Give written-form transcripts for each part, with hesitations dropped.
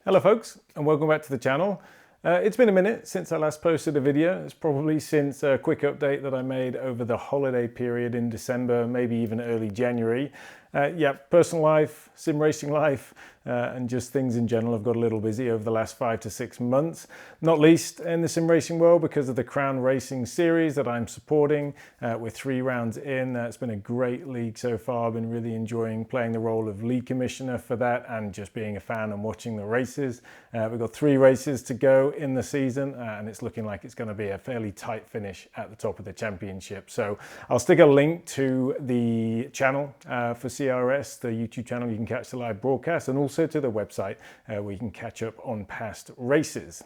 Hello folks, and welcome back to the channel. It's been a minute since I last posted a video. It's probably since a quick update that I made over the holiday period in December, maybe even early January. Personal life, sim racing life, and just things in general have got a little busy over the last 5 to 6 months. Not least in the sim racing world because of the Crown Racing series that I'm supporting. We're 3 rounds in. It's been a great league so far. I've been really enjoying playing the role of lead commissioner for that and just being a fan and watching the races. We've got 3 races to go in the season and it's looking like it's going to be a fairly tight finish at the top of the championship. So I'll stick a link to the channel for CRS, the YouTube channel. You can catch the live broadcast, and also to the website where you can catch up on past races.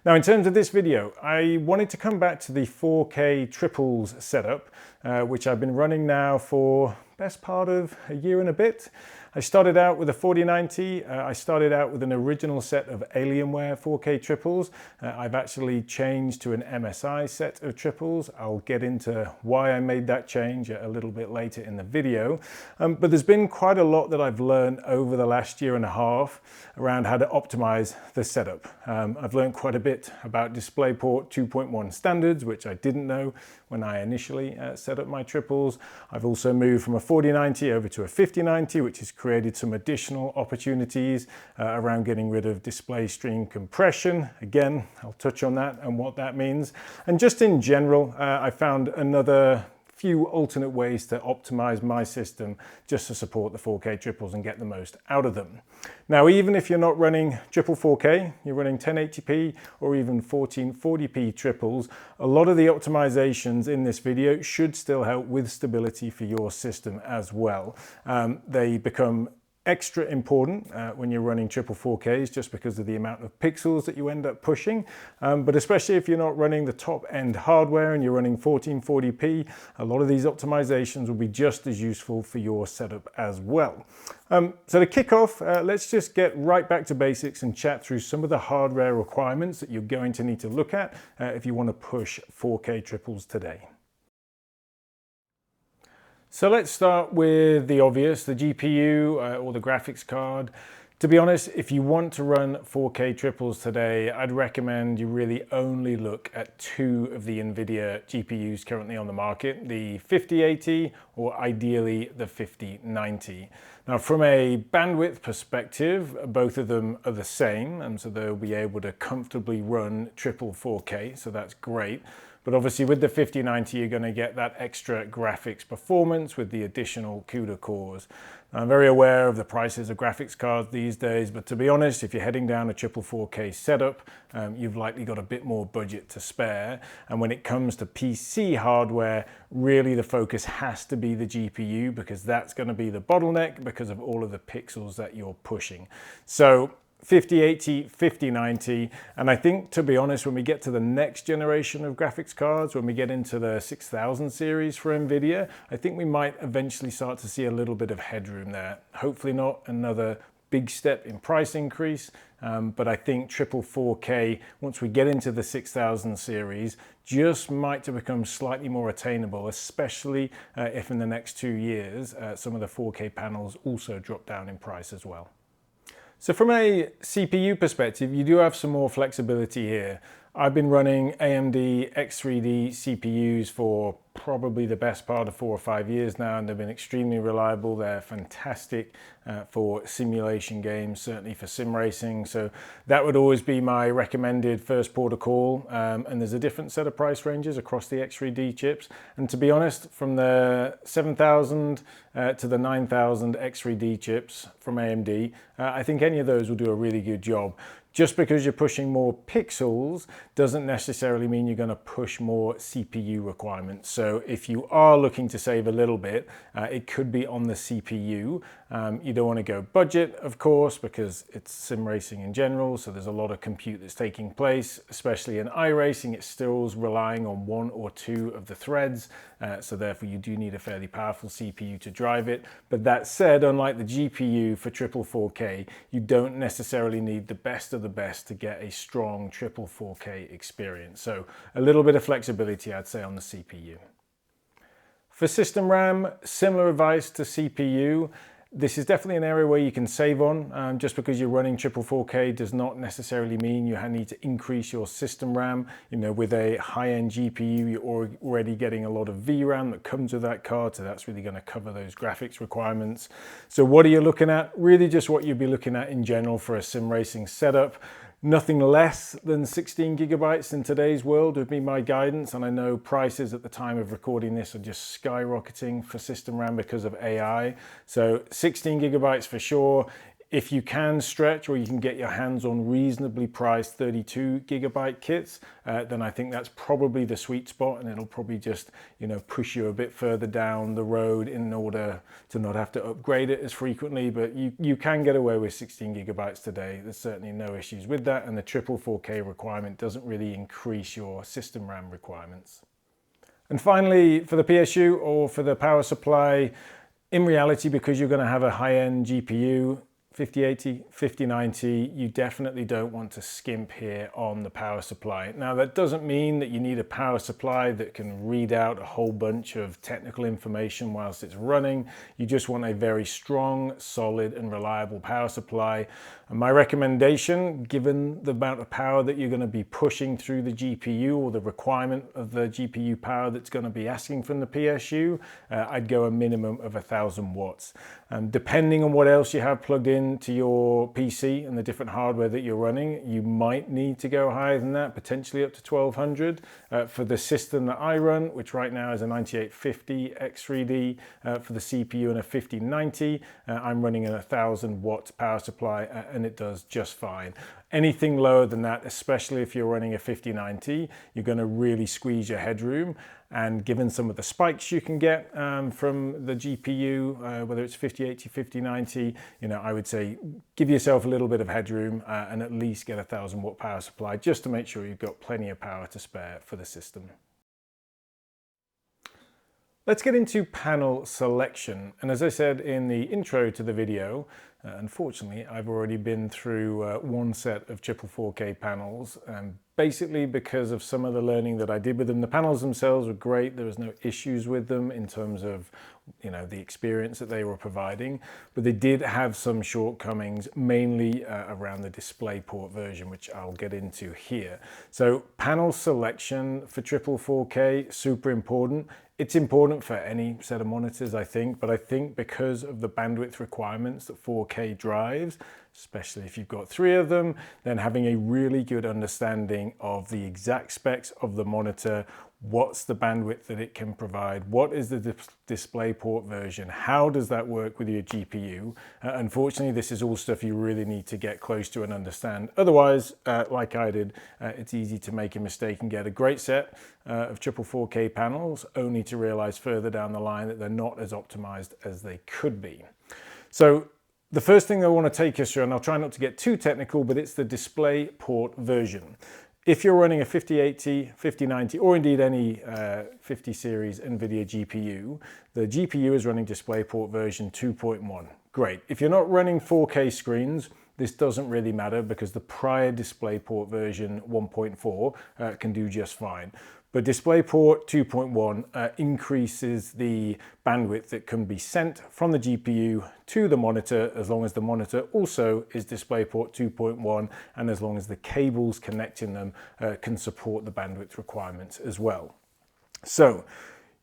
Now, in terms of this video, I wanted to come back to the 4K triples setup, which I've been running now for best part of a year and a bit. I started out with a 4090. I started out with an original set of Alienware 4K triples. I've actually changed to an MSI set of triples. I'll get into why I made that change a little bit later in the video. But there's been quite a lot that I've learned over the last year and a half around how to optimize the setup. I've learned quite a bit about DisplayPort 2.1 standards, which I didn't know when I initially set up my triples. I've also moved from a 4090 over to a 5090, which has created some additional opportunities around getting rid of display stream compression. Again, I'll touch on that and what that means. And just in general, I found another few alternate ways to optimize my system just to support the 4K triples and get the most out of them. Now, even if you're not running triple 4K, you're running 1080p or even 1440p triples, a lot of the optimizations in this video should still help with stability for your system as well. They become extra important when you're running triple 4Ks just because of the amount of pixels that you end up pushing, but especially if you're not running the top end hardware and you're running 1440p, a lot of these optimizations will be just as useful for your setup as well. So to kick off, let's just get right back to basics and chat through some of the hardware requirements that you're going to need to look at if you want to push 4K triples today. So let's start with the obvious, the GPU or the graphics card. To be honest, if you want to run 4K triples today, I'd recommend you really only look at 2 of the NVIDIA GPUs currently on the market, the 5080 or ideally the 5090. Now, from a bandwidth perspective, both of them are the same, and so they'll be able to comfortably run triple 4K, so that's great. But obviously with the 5090, you're going to get that extra graphics performance with the additional CUDA cores. I'm very aware of the prices of graphics cards these days, but to be honest, if you're heading down a triple 4K setup, you've likely got a bit more budget to spare. And when it comes to PC hardware, really the focus has to be the GPU because that's going to be the bottleneck because of all of the pixels that you're pushing. So 5080, 5090, and I think, to be honest, when we get to the next generation of graphics cards, when we get into the 6000 series for NVIDIA, I think we might eventually start to see a little bit of headroom there. Hopefully not another big step in price increase, but I think triple 4K, once we get into the 6000 series, just might to become slightly more attainable, especially if in the next 2 years, some of the 4K panels also drop down in price as well. So from a CPU perspective, you do have some more flexibility here. I've been running AMD X3D CPUs for probably the best part of 4 or 5 years now, and they've been extremely reliable. They're fantastic for simulation games, certainly for sim racing. So that would always be my recommended first port of call. And there's a different set of price ranges across the X3D chips. And to be honest, from the 7000 to the 9000 X3D chips from AMD, I think any of those will do a really good job. Just because you're pushing more pixels doesn't necessarily mean you're going to push more CPU requirements. So if you are looking to save a little bit, it could be on the CPU. You don't want to go budget, of course, because it's sim racing in general, so there's a lot of compute that's taking place, especially in iRacing. It's still relying on 1 or 2 of the threads, so therefore you do need a fairly powerful CPU to drive it. But that said, unlike the GPU for triple 4K, you don't necessarily need the best of the best to get a strong triple 4K experience. So a little bit of flexibility, I'd say, on the CPU. For system RAM, similar advice to CPU. This is definitely an area where you can save on. Just because you're running triple 4K does not necessarily mean you need to increase your system RAM. You know, with a high-end GPU, you're already getting a lot of VRAM that comes with that card, so that's really going to cover those graphics requirements. So what are you looking at? Really just what you'd be looking at in general for a sim racing setup. Nothing less than 16 gigabytes in today's world would be my guidance, and I know prices at the time of recording this are just skyrocketing for system RAM because of AI. So 16 gigabytes for sure. If you can stretch or you can get your hands on reasonably priced 32 gigabyte kits, then I think that's probably the sweet spot, and it'll probably just, you know, push you a bit further down the road in order to not have to upgrade it as frequently. But you can get away with 16 gigabytes today. There's certainly no issues with that, and the triple 4K requirement doesn't really increase your system RAM requirements. And finally, for the PSU or for the power supply, in reality, because you're going to have a high-end GPU, 5080, 5090, you definitely don't want to skimp here on the power supply. Now, that doesn't mean that you need a power supply that can read out a whole bunch of technical information whilst it's running. You just want a very strong, solid, and reliable power supply. And my recommendation, given the amount of power that you're going to be pushing through the GPU or the requirement of the GPU power that's going to be asking from the PSU, I'd go a minimum of 1000 watts. Depending on what else you have plugged in to your PC and the different hardware that you're running, you might need to go higher than that, potentially up to 1200. For the system that I run, which right now is a 9850 X3D for the CPU and a 5090, I'm running an 1000 watt power supply, and it does just fine. Anything lower than that, especially if you're running a 5090, you're going to really squeeze your headroom. And given some of the spikes you can get from the GPU, whether it's 5080, 5090, you know, I would say give yourself a little bit of headroom and at least get a 1000 watt power supply just to make sure you've got plenty of power to spare for the system. Let's get into panel selection. And as I said in the intro to the video, unfortunately, I've already been through one set of triple 4K panels, basically because of some of the learning that I did with them. The panels themselves were great. There was no issues with them in terms of, you know, the experience that they were providing, but they did have some shortcomings, mainly around the DisplayPort version, which I'll get into here. So panel selection for triple 4K, super important. It's important for any set of monitors, I think, but I think because of the bandwidth requirements that 4K drives, especially if you've got 3 of them, then having a really good understanding of the exact specs of the monitor, what's the bandwidth that it can provide, what is the DisplayPort version, how does that work with your GPU. Unfortunately, this is all stuff you really need to get close to and understand. Otherwise, like I did, it's easy to make a mistake and get a great set of triple 4K panels, only to realize further down the line that they're not as optimized as they could be. So the first thing I want to take us through, and I'll try not to get too technical, but it's the DisplayPort version. If you're running a 5080, 5090, or indeed any 50 series NVIDIA GPU, the GPU is running DisplayPort version 2.1. Great. If you're not running 4K screens, this doesn't really matter because the prior DisplayPort version 1.4 can do just fine. But DisplayPort 2.1 increases the bandwidth that can be sent from the GPU to the monitor, as long as the monitor also is DisplayPort 2.1 and as long as the cables connecting them can support the bandwidth requirements as well. So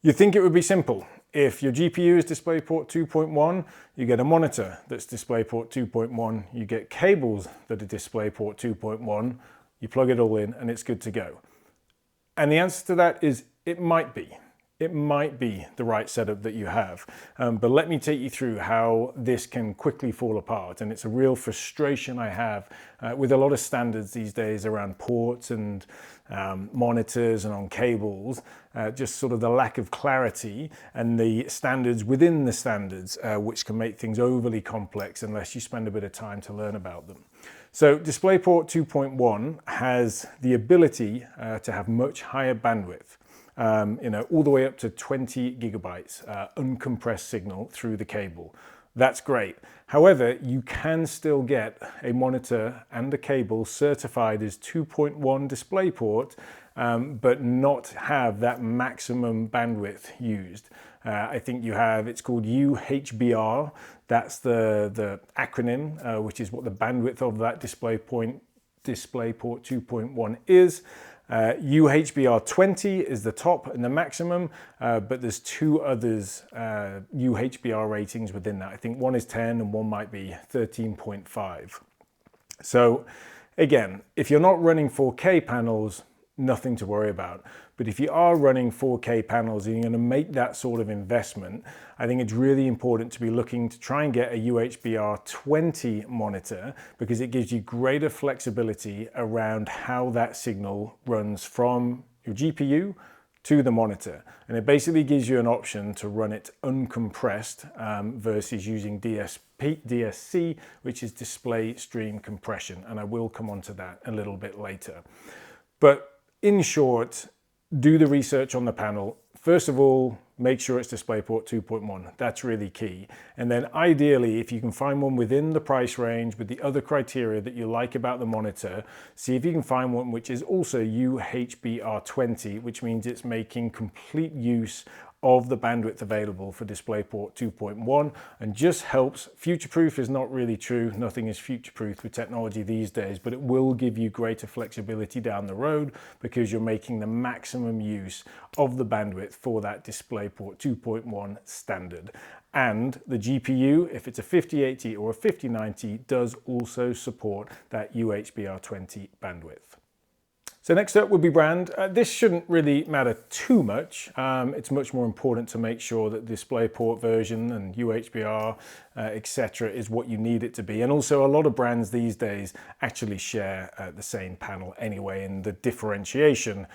you'd think it would be simple. If your GPU is DisplayPort 2.1, you get a monitor that's DisplayPort 2.1, you get cables that are DisplayPort 2.1, you plug it all in and it's good to go. And the answer to that is it might be. It might be the right setup that you have. But let me take you through how this can quickly fall apart. And it's a real frustration I have with a lot of standards these days around ports and monitors and on cables, just sort of the lack of clarity and the standards within the standards, which can make things overly complex unless you spend a bit of time to learn about them. So DisplayPort 2.1 has the ability to have much higher bandwidth, all the way up to 20 gigabytes uncompressed signal through the cable. That's great. However, you can still get a monitor and a cable certified as 2.1 DisplayPort, but not have that maximum bandwidth used. I think you have, it's called UHBR, That's the acronym, which is what the bandwidth of that DisplayPort 2.1 is. UHBR20 is the top and the maximum, but there's two others UHBR ratings within that. I think one is 10 and one might be 13.5. So again, if you're not running 4K panels, nothing to worry about. But if you are running 4K panels and you're going to make that sort of investment, I think it's really important to be looking to try and get a UHBR 20 monitor, because it gives you greater flexibility around how that signal runs from your GPU to the monitor. And it basically gives you an option to run it uncompressed versus using DSC, which is display stream compression. And I will come on to that a little bit later. But in short, do the research on the panel. First of all, make sure it's DisplayPort 2.1. That's really key. And then ideally, if you can find one within the price range with the other criteria that you like about the monitor, see if you can find one which is also UHBR20, which means it's making complete use of the bandwidth available for DisplayPort 2.1 and just helps. Future-proof is not really true. Nothing is future-proof with technology these days, but it will give you greater flexibility down the road because you're making the maximum use of the bandwidth for that DisplayPort 2.1 standard. And the GPU, if it's a 5080 or a 5090, does also support that UHBR20 bandwidth. So next up would be brand. This shouldn't really matter too much. It's much more important to make sure that DisplayPort version and UHBR, etc. is what you need it to be. And also a lot of brands these days actually share the same panel anyway, and the differentiation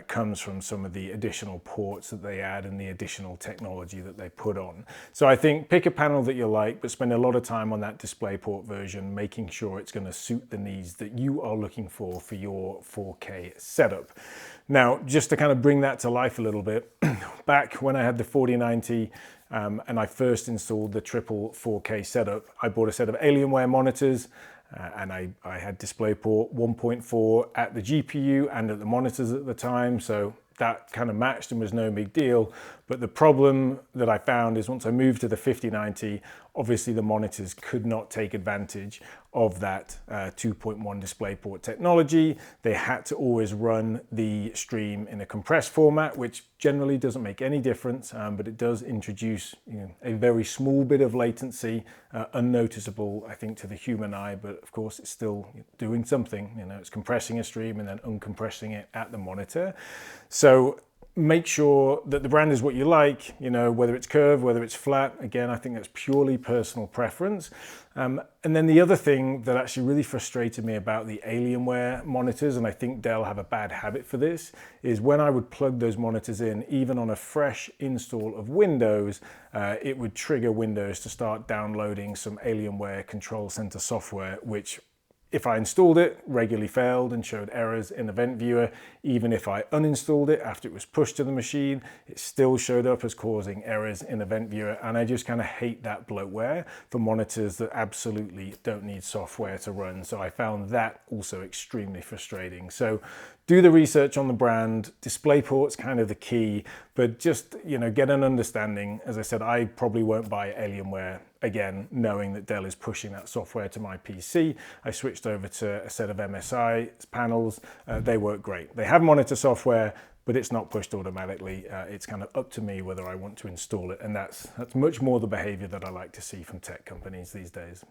comes from some of the additional ports that they add and the additional technology that they put on. So I think pick a panel that you like, but spend a lot of time on that DisplayPort version, making sure it's going to suit the needs that you are looking for your 4K setup. Now, just to kind of bring that to life a little bit, back when I had the 4090 and I first installed the triple 4K setup, I bought a set of Alienware monitors and I had DisplayPort 1.4 at the GPU and at the monitors at the time, so that kind of matched and was no big deal. But the problem that I found is once I moved to the 5090, obviously the monitors could not take advantage of that 2.1 DisplayPort technology. They had to always run the stream in a compressed format, which generally doesn't make any difference, but it does introduce a very small bit of latency, unnoticeable, I think, to the human eye, but of course it's still doing something. It's compressing a stream and then uncompressing it at the monitor. So make sure that the brand is what you like, whether it's curved, whether it's flat. Again, I think that's purely personal preference. And then the other thing that actually really frustrated me about the Alienware monitors, and I think Dell have a bad habit for this, is when I would plug those monitors in, even on a fresh install of Windows, it would trigger Windows to start downloading some Alienware Control Center software, which if I installed it, regularly failed and showed errors in Event Viewer. Even if I uninstalled it after it was pushed to the machine, it still showed up as causing errors in Event Viewer. And I just kind of hate that bloatware for monitors that absolutely don't need software to run. So I found that also extremely frustrating. So do the research on the brand. DisplayPort's kind of the key, but just, get an understanding. As I said, I probably won't buy Alienware again, knowing that Dell is pushing that software to my PC. I switched over to a set of MSI panels. They work great. They have monitor software, but it's not pushed automatically. It's kind of up to me whether I want to install it. And that's much more the behavior that I like to see from tech companies these days.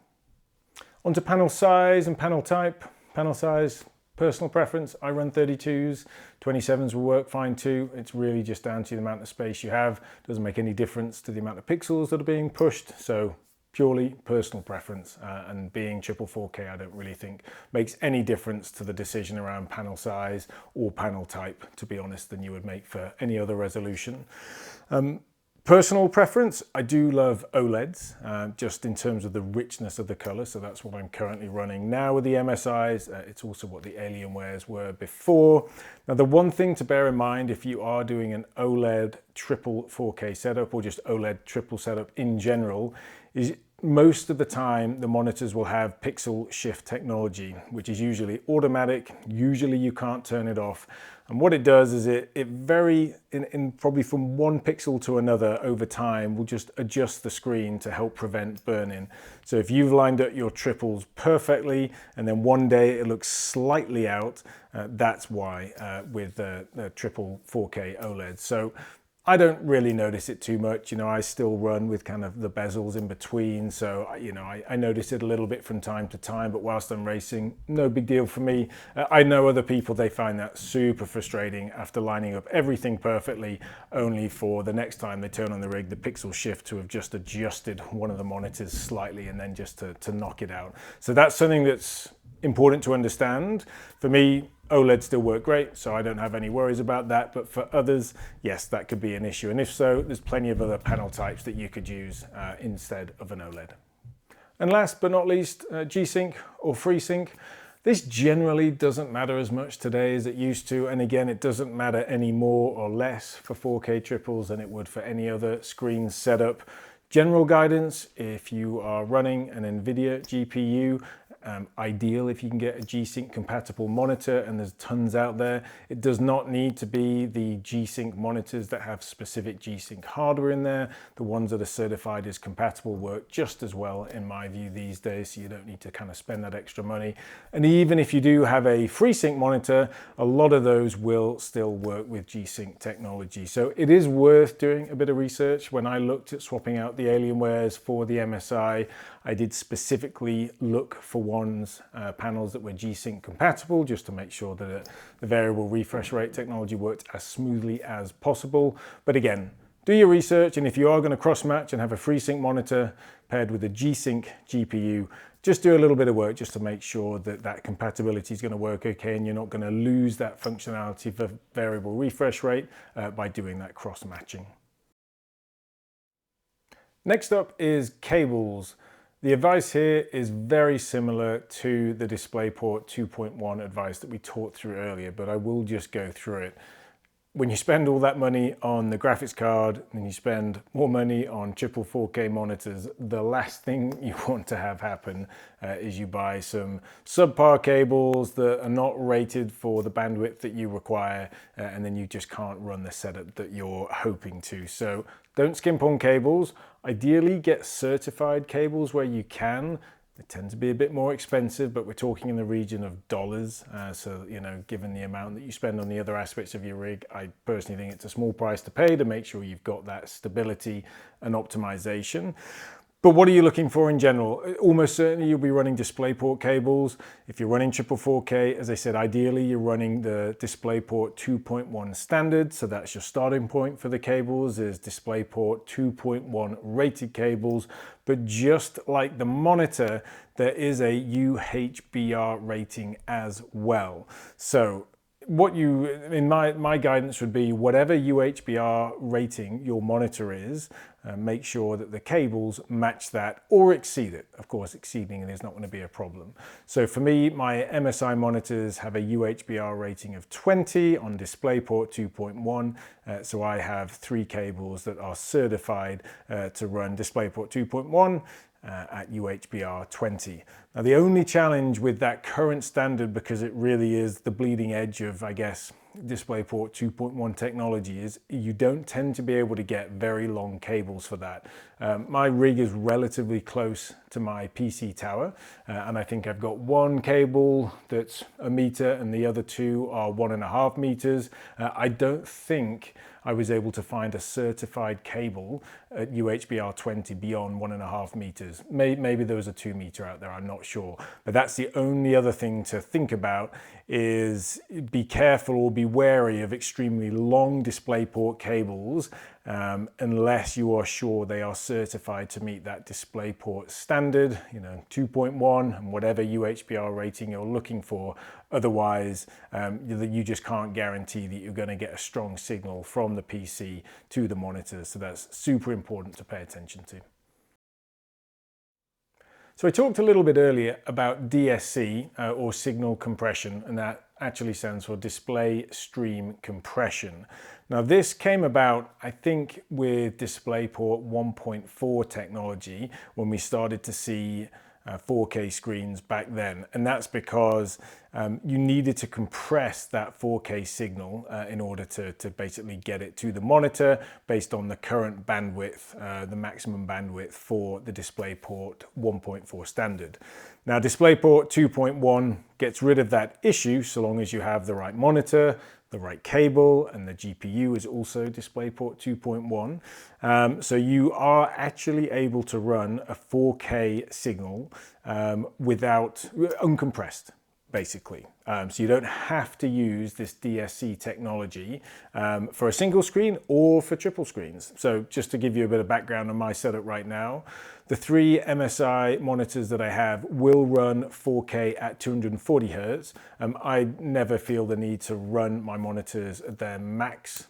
On to panel size and panel type. Panel size, personal preference. I run 32s, 27s will work fine too. It's really just down to the amount of space you have. Doesn't make any difference to the amount of pixels that are being pushed. So purely personal preference, and being triple 4K, I don't really think makes any difference to the decision around panel size or panel type, to be honest, than you would make for any other resolution. Personal preference, I do love OLEDs, just in terms of the richness of the color. So that's what I'm currently running now with the MSIs. It's also what the Alienwares were before. Now, the one thing to bear in mind if you are doing an OLED triple 4K setup or just OLED triple setup in general is most of the time the monitors will have pixel shift technology, which is usually automatic. Usually you can't turn it off. And what it does is it very, in probably from one pixel to another over time, will just adjust the screen to help prevent burn-in. So if you've lined up your triples perfectly and then one day it looks slightly out, that's why with the triple 4K OLED. So I don't really notice it too much. I still run with kind of the bezels in between. So, I notice it a little bit from time to time, but whilst I'm racing, no big deal for me. I know other people, they find that super frustrating after lining up everything perfectly, only for the next time they turn on the rig, the pixel shift to have just adjusted one of the monitors slightly and then just to knock it out. So that's something that's important to understand. For me, OLED still work great, so I don't have any worries about that. But for others, yes, that could be an issue. And if so, there's plenty of other panel types that you could use instead of an OLED. And last but not least, G-Sync or FreeSync. This generally doesn't matter as much today as it used to. And again, it doesn't matter any more or less for 4K triples than it would for any other screen setup. General guidance, if you are running an NVIDIA GPU, ideal if you can get a G-Sync compatible monitor, and there's tons out there. It does not need to be the G-Sync monitors that have specific G-Sync hardware in there. The ones that are certified as compatible work just as well in my view these days, so you don't need to kind of spend that extra money. And even if you do have a FreeSync monitor, a lot of those will still work with G-Sync technology. So it is worth doing a bit of research. When I looked at swapping out the Alienwares for the MSI, I did specifically look for panels that were G-Sync compatible, just to make sure that the variable refresh rate technology worked as smoothly as possible. But again, do your research, and if you are going to cross-match and have a FreeSync monitor paired with a G-Sync GPU, just do a little bit of work just to make sure that that compatibility is going to work okay and you're not going to lose that functionality for variable refresh rate by doing that cross-matching. Next up is cables. The advice here is very similar to the DisplayPort 2.1 advice that we talked through earlier, but I will just go through it. When you spend all that money on the graphics card and you spend more money on triple 4K monitors, the last thing you want to have happen is you buy some subpar cables that are not rated for the bandwidth that you require, and then you just can't run the setup that you're hoping to. So don't skimp on cables. Ideally, get certified cables where you can. They tend to be a bit more expensive, but we're talking in the region of dollars. So, given the amount that you spend on the other aspects of your rig, I personally think it's a small price to pay to make sure you've got that stability and optimization. But what are you looking for in general? Almost certainly you'll be running DisplayPort cables. If you're running triple 4K, as I said, ideally you're running the DisplayPort 2.1 standard. So that's your starting point for the cables, is DisplayPort 2.1 rated cables. But just like the monitor, there is a UHBR rating as well. So my guidance would be whatever UHBR rating your monitor is, make sure that the cables match that or exceed it. Of course, exceeding it is not going to be a problem. So for me, my MSI monitors have a UHBR rating of 20 on DisplayPort 2.1. So I have 3 cables that are certified to run DisplayPort 2.1 at UHBR 20. Now the only challenge with that current standard, because it really is the bleeding edge of, I guess, DisplayPort 2.1 technology, is you don't tend to be able to get very long cables for that. My rig is relatively close to my PC tower, and I think I've got one cable that's 1 meter and the other 2 are 1.5 meters. I don't think I was able to find a certified cable at UHBR 20 beyond 1.5 meters. Maybe there was a 2 meter out there, I'm not sure. But that's the only other thing to think about, is be careful or be wary of extremely long DisplayPort cables unless you are sure they are certified to meet that DisplayPort standard, 2.1 and whatever UHBR rating you're looking for. Otherwise, you just can't guarantee that you're going to get a strong signal from the PC to the monitor. So that's super important to pay attention to. So I talked a little bit earlier about DSC or signal compression, and that actually stands for display stream compression. Now this came about, I think, with DisplayPort 1.4 technology when we started to see 4K screens back then, and that's because you needed to compress that 4K signal in order to basically get it to the monitor based on the current bandwidth, the maximum bandwidth for the DisplayPort 1.4 standard. Now DisplayPort 2.1 gets rid of that issue so long as you have the right monitor, the right cable, and the GPU is also DisplayPort 2.1. So you are actually able to run a 4K signal without uncompressed, basically. So you don't have to use this DSC technology for a single screen or for triple screens. So just to give you a bit of background on my setup right now, the 3 MSI monitors that I have will run 4K at 240 Hertz. I never feel the need to run my monitors at their max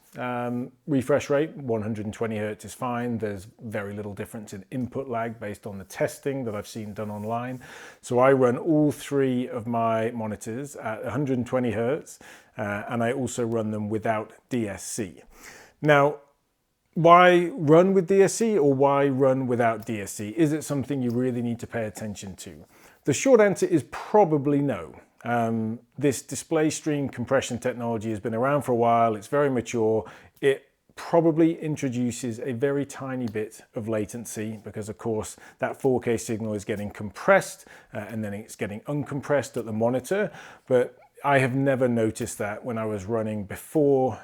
refresh rate. 120 Hertz is fine. There's very little difference in input lag based on the testing that I've seen done online. So I run all 3 of my monitors at 120 Hertz, and I also run them without DSC. Now, why run with DSC or why run without DSC? Is it something you really need to pay attention to? The short answer is probably no. This display stream compression technology has been around for a while. It's very mature. It probably introduces a very tiny bit of latency because, of course, that 4K signal is getting compressed and then it's getting uncompressed at the monitor. But I have never noticed that when I was running before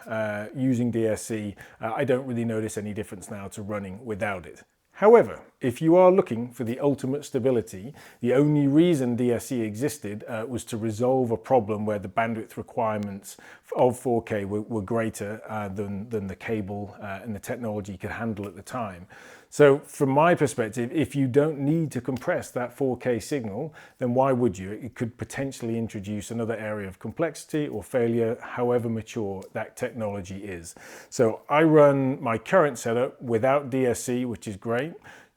using DSC. I don't really notice any difference now to running without it. However, if you are looking for the ultimate stability, the only reason DSC existed was to resolve a problem where the bandwidth requirements of 4K were greater than the cable and the technology could handle at the time. So from my perspective, if you don't need to compress that 4K signal, then why would you? It could potentially introduce another area of complexity or failure, however mature that technology is. So I run my current setup without DSC, which is great.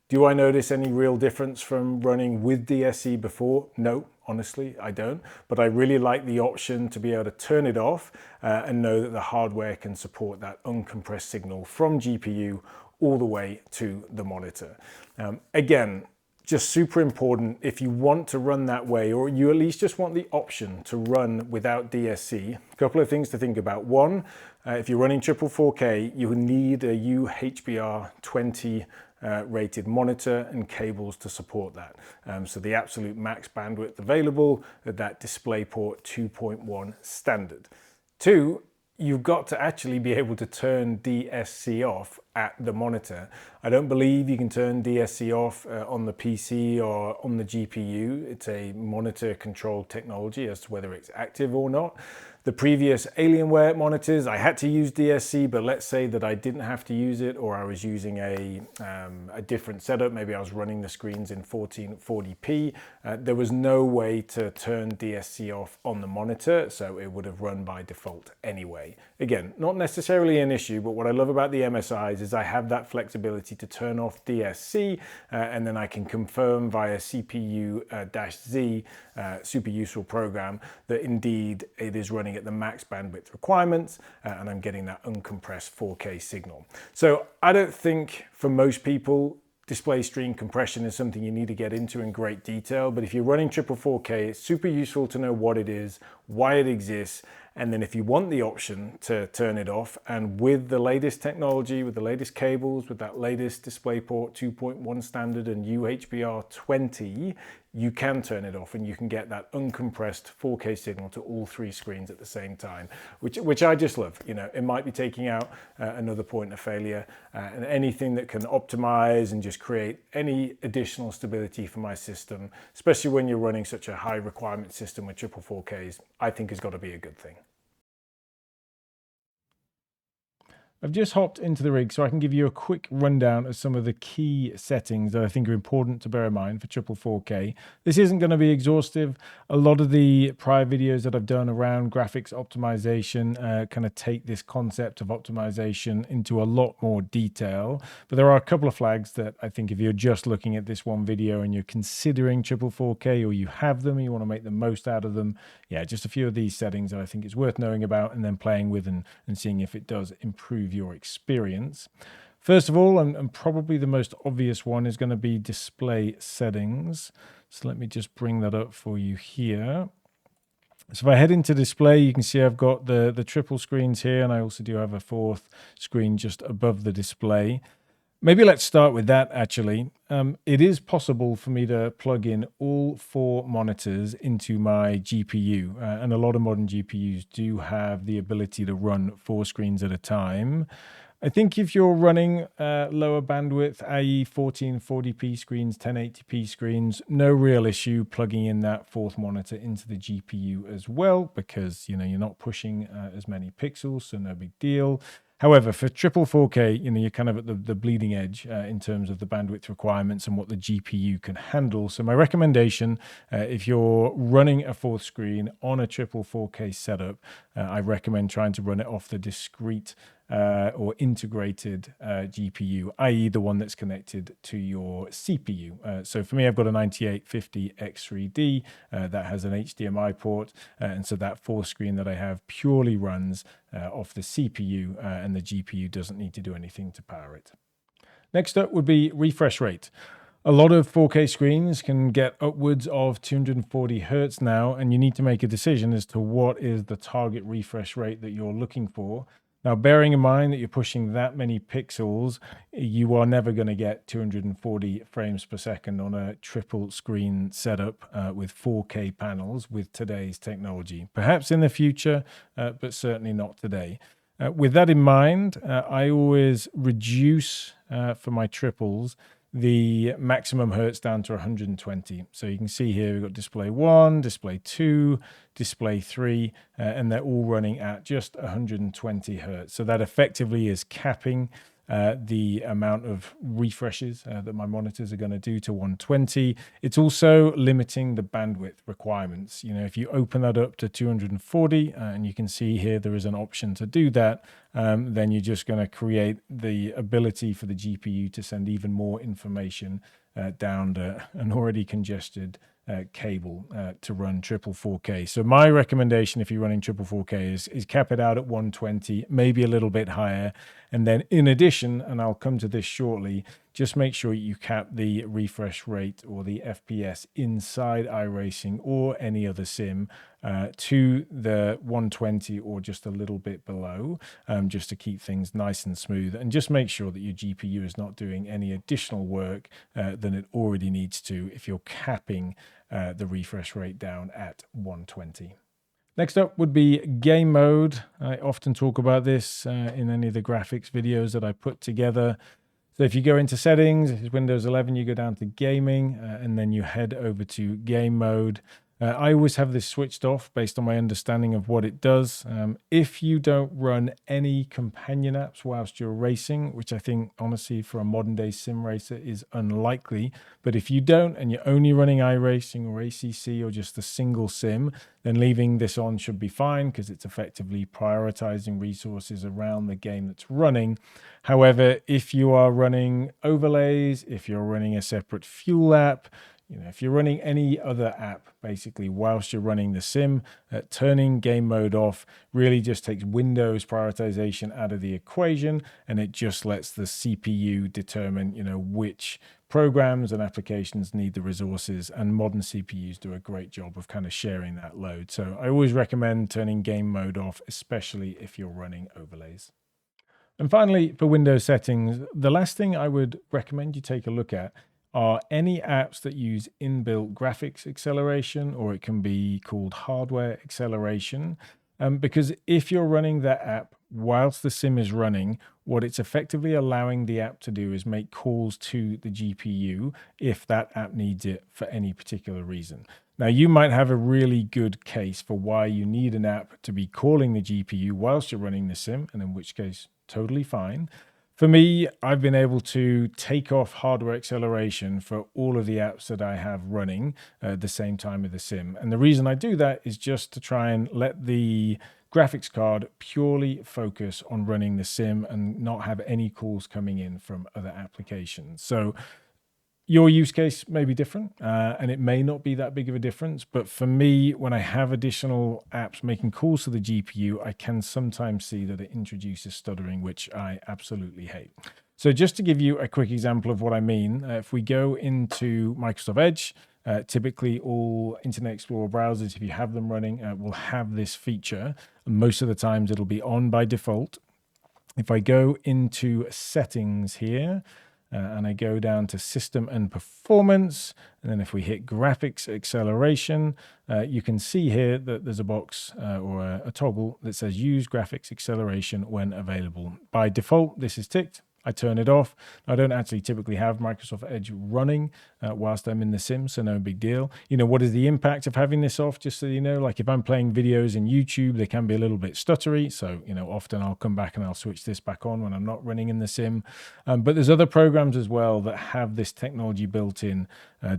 Do I notice any real difference from running with DSC before? No, honestly, I don't. But I really like the option to be able to turn it off and know that the hardware can support that uncompressed signal from GPU all the way to the monitor. Again, just super important, if you want to run that way, or you at least just want the option to run without DSC, a couple of things to think about. One, if you're running triple 4K, you need a UHBR20 rated monitor and cables to support that. So the absolute max bandwidth available at that DisplayPort 2.1 standard. Two, you've got to actually be able to turn DSC off at the monitor. I don't believe you can turn DSC off on the PC or on the GPU. It's a monitor controlled technology as to whether it's active or not. The previous Alienware monitors, I had to use DSC, but let's say that I didn't have to use it, or I was using a different setup. Maybe I was running the screens in 1440p. There was no way to turn DSC off on the monitor, so it would have run by default anyway. Again, not necessarily an issue, but what I love about the MSIs is I have that flexibility to turn off DSC, and then I can confirm via CPU-Z, super useful program, that indeed it is running at the max bandwidth requirements, and I'm getting that uncompressed 4K signal. So I don't think for most people display stream compression is something you need to get into in great detail, but if you're running triple 4K, it's super useful to know what it is, why it exists, and then if you want the option to turn it off, and with the latest technology, with the latest cables, with that latest DisplayPort 2.1 standard and UHBR20, you can turn it off and you can get that uncompressed 4K signal to all 3 screens at the same time, which I just love. You know, it might be taking out another point of failure, and anything that can optimize and just create any additional stability for my system, especially when you're running such a high requirement system with triple 4Ks, I think has got to be a good thing. I've just hopped into the rig so I can give you a quick rundown of some of the key settings that I think are important to bear in mind for triple 4K. This isn't going to be exhaustive. A lot of the prior videos that I've done around graphics optimization kind of take this concept of optimization into a lot more detail. But there are a couple of flags that I think if you're just looking at this one video and you're considering triple 4K, or you have them, you want to make the most out of them, yeah, just a few of these settings that I think is worth knowing about and then playing with and seeing if it does improve your experience. First of all, and probably the most obvious one, is going to be display settings. So let me just bring that up for you here. So if I head into display, you can see I've got the triple screens here, and I also do have a fourth screen just above the display. Maybe let's start with that, actually. It is possible for me to plug in all 4 monitors into my GPU, and a lot of modern GPUs do have the ability to run 4 screens at a time. I think if you're running lower bandwidth, i.e. 1440p screens, 1080p screens, no real issue plugging in that 4th monitor into the GPU as well, because you're not pushing as many pixels, so no big deal. However, for triple 4K, you're kind of at the bleeding edge in terms of the bandwidth requirements and what the GPU can handle. So my recommendation, if you're running a 4th screen on a triple 4K setup, I recommend trying to run it off the discrete or integrated GPU, i.e. the one that's connected to your CPU. So for me, I've got a 9850 X3D that has an HDMI port, and so that 4th screen that I have purely runs off the CPU, and the GPU doesn't need to do anything to power it. Next up would be refresh rate. A lot of 4K screens can get upwards of 240 hertz now, and you need to make a decision as to what is the target refresh rate that you're looking for. Now, bearing in mind that you're pushing that many pixels, you are never going to get 240 frames per second on a triple screen setup with 4K panels with today's technology. Perhaps in the future, but certainly not today. With that in mind, I always reduce for my triples the maximum hertz down to 120. So you can see here we've got display 1, display 2, display 3, and they're all running at just 120 hertz. So that effectively is capping the amount of refreshes that my monitors are going to do to 120. It's also limiting the bandwidth requirements. If you open that up to 240, and you can see here there is an option to do that, then you're just going to create the ability for the GPU to send even more information down an already congested cable to run triple 4K. So my recommendation, if you're running triple 4K, is cap it out at 120, maybe a little bit higher. And then in addition, and I'll come to this shortly, just make sure you cap the refresh rate or the FPS inside iRacing or any other sim to the 120 or just a little bit below, just to keep things nice and smooth. And just make sure that your GPU is not doing any additional work than it already needs to if you're capping the refresh rate down at 120. Next up would be game mode. I often talk about this in any of the graphics videos that I put together. So if you go into settings, it's Windows 11, you go down to gaming, and then you head over to game mode. I always have this switched off based on my understanding of what it does. If you don't run any companion apps whilst you're racing, which I think honestly for a modern day sim racer is unlikely, but if you don't and you're only running iRacing or ACC or just a single sim, then leaving this on should be fine because it's effectively prioritizing resources around the game that's running. However, if you are running overlays, if you're running a separate fuel app, if you're running any other app, basically, whilst you're running the sim, turning game mode off really just takes Windows prioritization out of the equation, and it just lets the CPU determine, which programs and applications need the resources, and modern CPUs do a great job of kind of sharing that load. So I always recommend turning game mode off, especially if you're running overlays. And finally, for Windows settings, the last thing I would recommend you take a look at are any apps that use inbuilt graphics acceleration, or it can be called hardware acceleration. Because if you're running that app whilst the sim is running, what it's effectively allowing the app to do is make calls to the GPU if that app needs it for any particular reason. Now, you might have a really good case for why you need an app to be calling the GPU whilst you're running the sim, and in which case, totally fine. For me, I've been able to take off hardware acceleration for all of the apps that I have running at the same time with the sim. And the reason I do that is just to try and let the graphics card purely focus on running the sim and not have any calls coming in from other applications. So your use case may be different, and it may not be that big of a difference. But for me, when I have additional apps making calls to the GPU, I can sometimes see that it introduces stuttering, which I absolutely hate. So just to give you a quick example of what I mean, if we go into Microsoft Edge, typically all Internet Explorer browsers, if you have them running, will have this feature. And most of the times it'll be on by default. If I go into settings here, and I go down to system and performance, and then if we hit graphics acceleration, you can see here that there's a box or a toggle that says use graphics acceleration when available. By default, this is ticked. I turn it off. I don't actually typically have Microsoft Edge running whilst I'm in the sim, so no big deal. You know, what is the impact of having this off? Just so you know, like if I'm playing videos in YouTube, they can be a little bit stuttery. So, you know, often I'll come back and I'll switch this back on when I'm not running in the sim. But there's other programs as well that have this technology built in.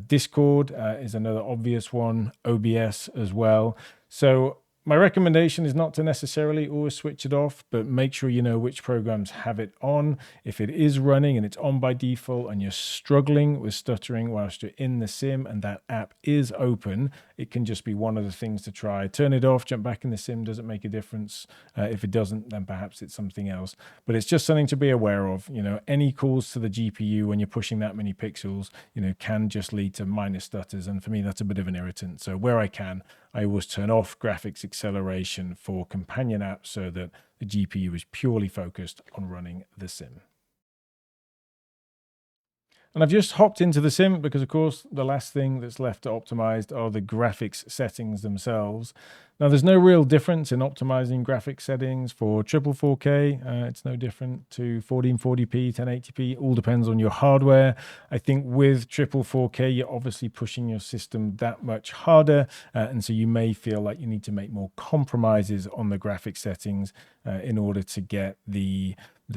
Discord is another obvious one, OBS as well. So my recommendation is not to necessarily always switch it off, but make sure you know which programs have it on. If it is running and it's on by default and you're struggling with stuttering whilst you're in the sim and that app is open, it can just be one of the things to try. Turn it off, jump back in the sim, doesn't make a difference. If it doesn't, then perhaps it's something else. But it's just something to be aware of. You know, any calls to the GPU when you're pushing that many pixels, you know, can just lead to minor stutters. And for me, that's a bit of an irritant. So where I can, I always turn off graphics acceleration for companion apps so that the GPU is purely focused on running the sim. And I've just hopped into the sim because, of course, the last thing that's left optimized are the graphics settings themselves. Now, there's no real difference in optimizing graphics settings for triple 4K. It's no different to 1440p, 1080p. All depends on your hardware. I think with triple 4K, you're obviously pushing your system that much harder. And so you may feel like you need to make more compromises on the graphics settings in order to get the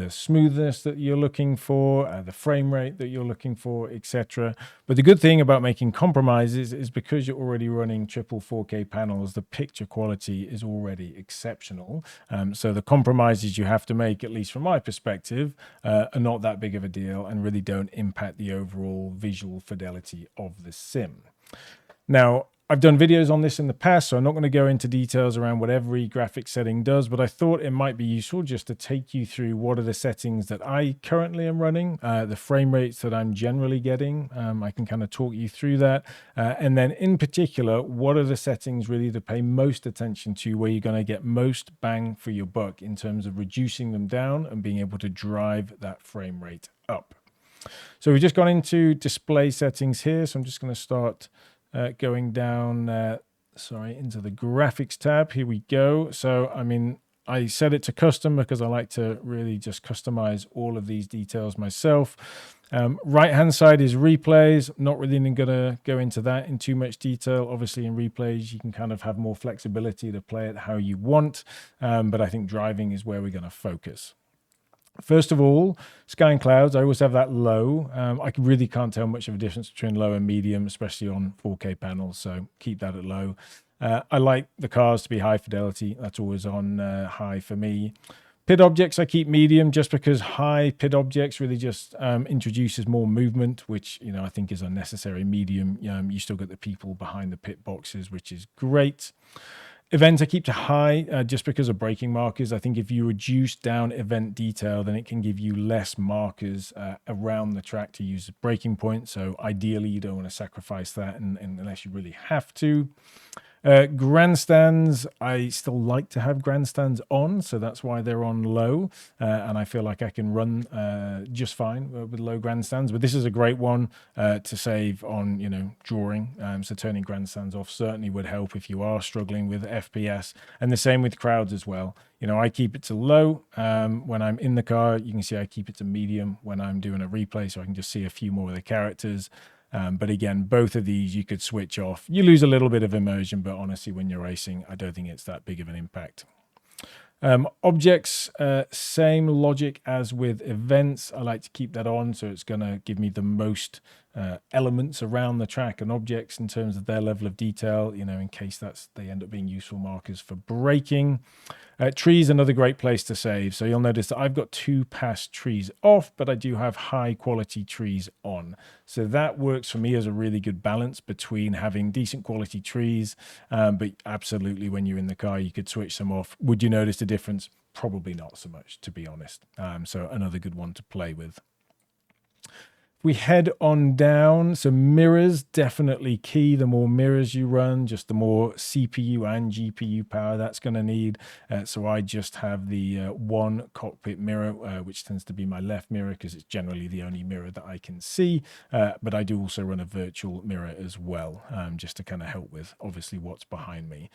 smoothness that you're looking for, the frame rate that you're looking for, etc. But the good thing about making compromises is because you're already running triple 4K panels, the picture quality is already exceptional. So the compromises you have to make, at least from my perspective, are not that big of a deal and really don't impact the overall visual fidelity of the sim. Now, I've done videos on this in the past, so I'm not going to go into details around what every graphic setting does, but I thought it might be useful just to take you through what are the settings that I currently am running, the frame rates that I'm generally getting. I can kind of talk you through that. And then in particular, what are the settings really to pay most attention to where you're going to get most bang for your buck in terms of reducing them down and being able to drive that frame rate up. So we've just gone into display settings here. So I'm just going to start going down, into the graphics tab. Here we go. So, I mean, I set it to custom because I like to really just customize all of these details myself. Right-hand side is replays. Not really going to go into that in too much detail. Obviously, in replays, you can kind of have more flexibility to play it how you want. But I think driving is where we're going to focus. First of all, sky and clouds, I always have that low. I really can't tell much of a difference between low and medium, especially on 4K panels, so keep that at low. I like the cars to be high fidelity. That's always on high for me. PID objects, I keep medium just because high PID objects really just introduces more movement, which, you know, I think is unnecessary. Medium, you still get the people behind the pit boxes, which is great. Events I keep to high just because of braking markers. I think if you reduce down event detail, then it can give you less markers around the track to use as braking points. So ideally, you don't want to sacrifice that unless you really have to. Grandstands, I still like to have grandstands on, so that's why they're on low, and I feel like I can run just fine with low grandstands, but this is a great one to save on, you know, drawing, so turning grandstands off certainly would help if you are struggling with FPS, and the same with crowds as well. You know, I keep it to low when I'm in the car. You can see I keep it to medium when I'm doing a replay, so I can just see a few more of the characters. But again, both of these you could switch off. You lose a little bit of immersion, but honestly, when you're racing, I don't think it's that big of an impact. Objects, same logic as with events. I like to keep that on, so it's going to give me the most elements around the track and objects in terms of their level of detail, in case they end up being useful markers for braking. Trees, another great place to save. So you'll notice that I've got 2 past trees off, but I do have high quality trees on. So that works for me as a really good balance between having decent quality trees, but absolutely when you're in the car, you could switch them off. Would you notice a difference? Probably not so much, to be honest. So another good one to play with. We head on down, so mirrors, definitely key. The more mirrors you run, just the more CPU and GPU power that's going to need. So I just have the one cockpit mirror, which tends to be my left mirror because it's generally the only mirror that I can see. But I do also run a virtual mirror as well, just to kind of help with obviously what's behind me.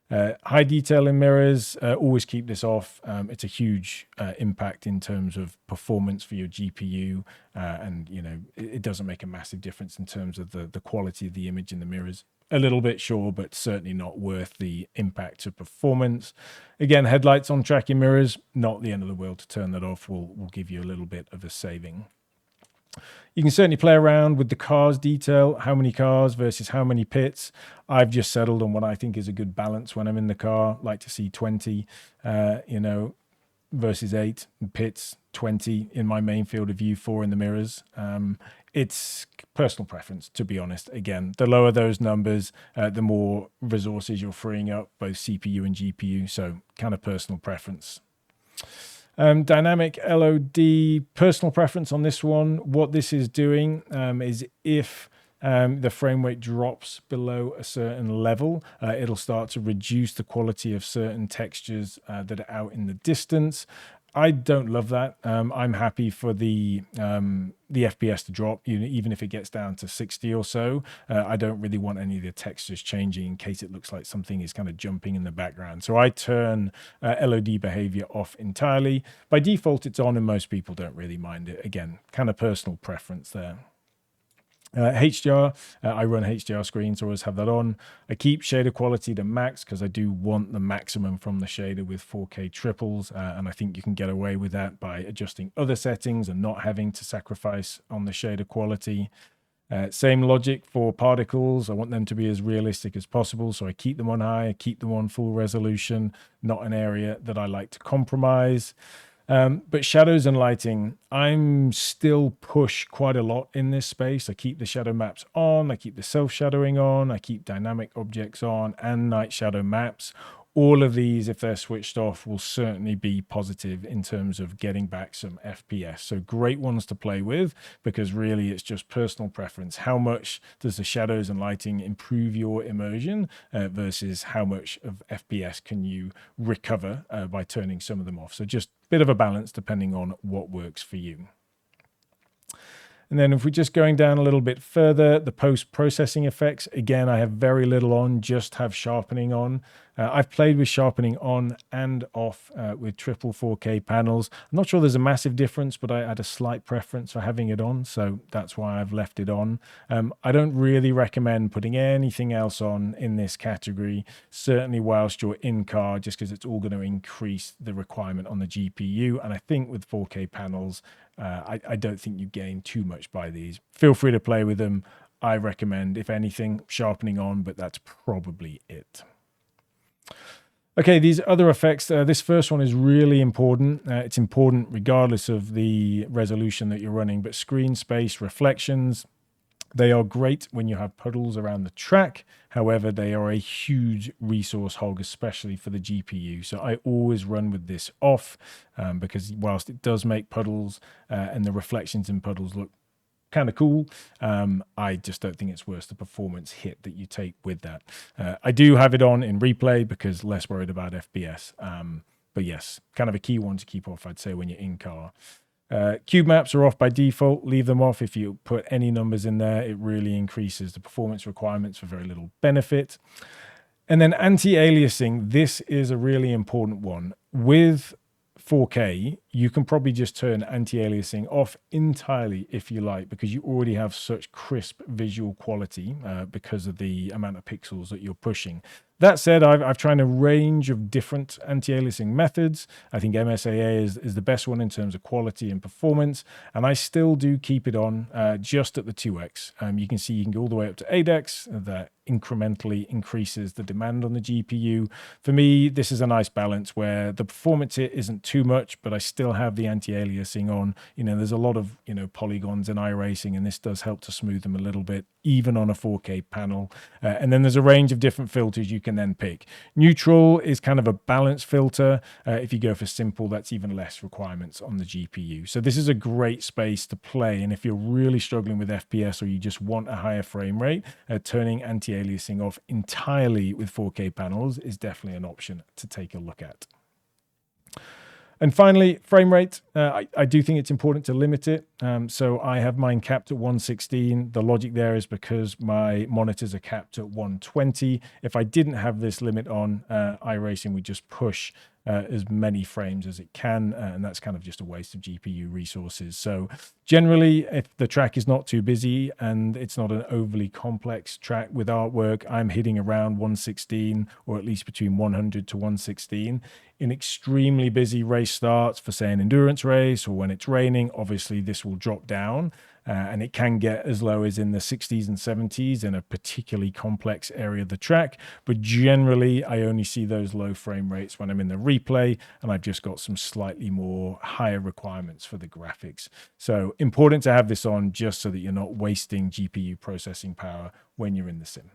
High detail in mirrors, always keep this off. It's a huge impact in terms of performance for your GPU, and it doesn't make a massive difference in terms of the quality of the image in the mirrors. A little bit, sure, but certainly not worth the impact to performance. Again, headlights on tracking mirrors, not the end of the world to turn that off. Will give you a little bit of a saving. You can certainly play around with the cars detail, how many cars versus how many pits. I've just settled on what I think is a good balance when I'm in the car. Like to see 20, versus 8 pits, 20 in my main field of view, 4 in the mirrors. It's personal preference, to be honest. Again, the lower those numbers, the more resources you're freeing up, both CPU and GPU. So kind of personal preference. Dynamic LOD, personal preference on this one. What this is doing is if the frame rate drops below a certain level, it'll start to reduce the quality of certain textures that are out in the distance. I don't love that. I'm happy for the FPS to drop, even if it gets down to 60 or so. I don't really want any of the textures changing in case it looks like something is kind of jumping in the background. So I turn LOD behavior off entirely. By default, it's on and most people don't really mind it. Again, kind of personal preference there. HDR, I run HDR screens, so always have that on. I keep shader quality to max because I do want the maximum from the shader with 4K triples, and I think you can get away with that by adjusting other settings and not having to sacrifice on the shader quality. Same logic for particles. I want them to be as realistic as possible, so I keep them on high, I keep them on full resolution, not an area that I like to compromise. But shadows and lighting, I'm still push quite a lot in this space. I keep the shadow maps on, I keep the self-shadowing on, I keep dynamic objects on and night shadow maps. All of these, if they're switched off, will certainly be positive in terms of getting back some FPS. So great ones to play with because really it's just personal preference. How much does the shadows and lighting improve your immersion versus how much of FPS can you recover by turning some of them off? So just a bit of a balance depending on what works for you. And then if we're just going down a little bit further, the post-processing effects, again, I have very little on, just have sharpening on. I've played with sharpening on and off with triple 4K panels. I'm not sure there's a massive difference, but I had a slight preference for having it on, so that's why I've left it on. I don't really recommend putting anything else on in this category, certainly whilst you're in car, just because it's all going to increase the requirement on the GPU. And I think with 4K panels, I don't think you gain too much by these. Feel free to play with them. I recommend, if anything, sharpening on, but that's probably it. Okay, these other effects, this first one is really important. It's important regardless of the resolution that you're running, but screen space reflections, they are great when you have puddles around the track. However, they are a huge resource hog, especially for the GPU. So I always run with this off because whilst it does make puddles and the reflections in puddles look kind of cool, I just don't think it's worth the performance hit that you take with that. I do have it on in replay because less worried about FPS. But yes, kind of a key one to keep off, I'd say, when you're in car. Cube maps are off by default. Leave them off. If you put any numbers in there, it really increases the performance requirements for very little benefit. And then anti-aliasing, this is a really important one. With 4K, you can probably just turn anti-aliasing off entirely if you like, because you already have such crisp visual quality because of the amount of pixels that you're pushing. That said, I've tried a range of different anti-aliasing methods. I think MSAA is the best one in terms of quality and performance, and I still do keep it on just at the 2x. You can see you can go all the way up to 8x. That incrementally increases the demand on the GPU. For me, this is a nice balance where the performance hit isn't too much, but I still have the anti-aliasing on. There's a lot of polygons in iRacing, and this does help to smooth them a little bit, even on a 4K panel. And then there's a range of different filters you can then pick. Neutral is kind of a balanced filter. If you go for simple, that's even less requirements on the GPU. So this is a great space to play. And if you're really struggling with FPS or you just want a higher frame rate, turning anti-aliasing off entirely with 4K panels is definitely an option to take a look at. And finally, frame rate. I do think it's important to limit it. So I have mine capped at 116. The logic there is because my monitors are capped at 120. If I didn't have this limit on, iRacing would just push as many frames as it can, and that's kind of just a waste of GPU resources. So generally, if the track is not too busy and it's not an overly complex track with artwork, I'm hitting around 116, or at least between 100 to 116. In extremely busy race starts, for say an endurance race or when it's raining, obviously this will drop down. And it can get as low as in the 60s and 70s in a particularly complex area of the track. But generally, I only see those low frame rates when I'm in the replay, and I've just got some slightly more higher requirements for the graphics. So important to have this on just so that you're not wasting GPU processing power when you're in the sim.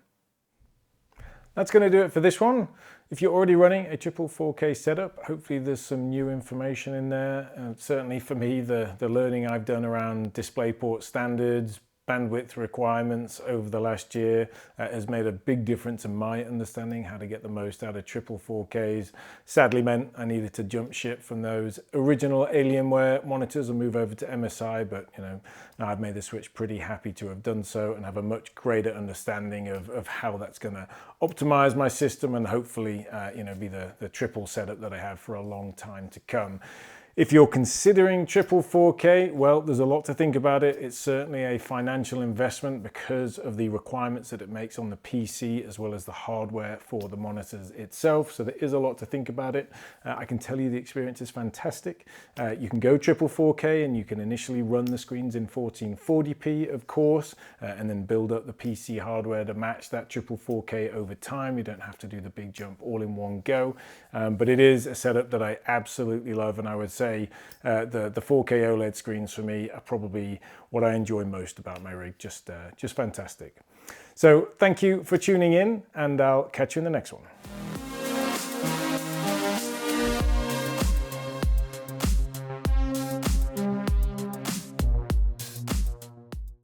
That's going to do it for this one. If you're already running a triple 4K setup, hopefully there's some new information in there. And certainly for me, the learning I've done around DisplayPort standards, bandwidth requirements over the last year has made a big difference in my understanding how to get the most out of triple 4Ks. Sadly meant I needed to jump ship from those original Alienware monitors and move over to MSI, but now I've made the switch, pretty happy to have done so and have a much greater understanding of how that's going to optimize my system and hopefully be the triple setup that I have for a long time to come. If you're considering triple 4K, well, there's a lot to think about it. It's certainly a financial investment because of the requirements that it makes on the PC as well as the hardware for the monitors itself. So there is a lot to think about it. I can tell you the experience is fantastic. You can go triple 4K and you can initially run the screens in 1440p, of course, and then build up the PC hardware to match that triple 4K over time. You don't have to do the big jump all in one go. But it is a setup that I absolutely love, and I would say the 4K OLED screens for me are probably what I enjoy most about my rig. Just fantastic. So thank you for tuning in, and I'll catch you in the next one.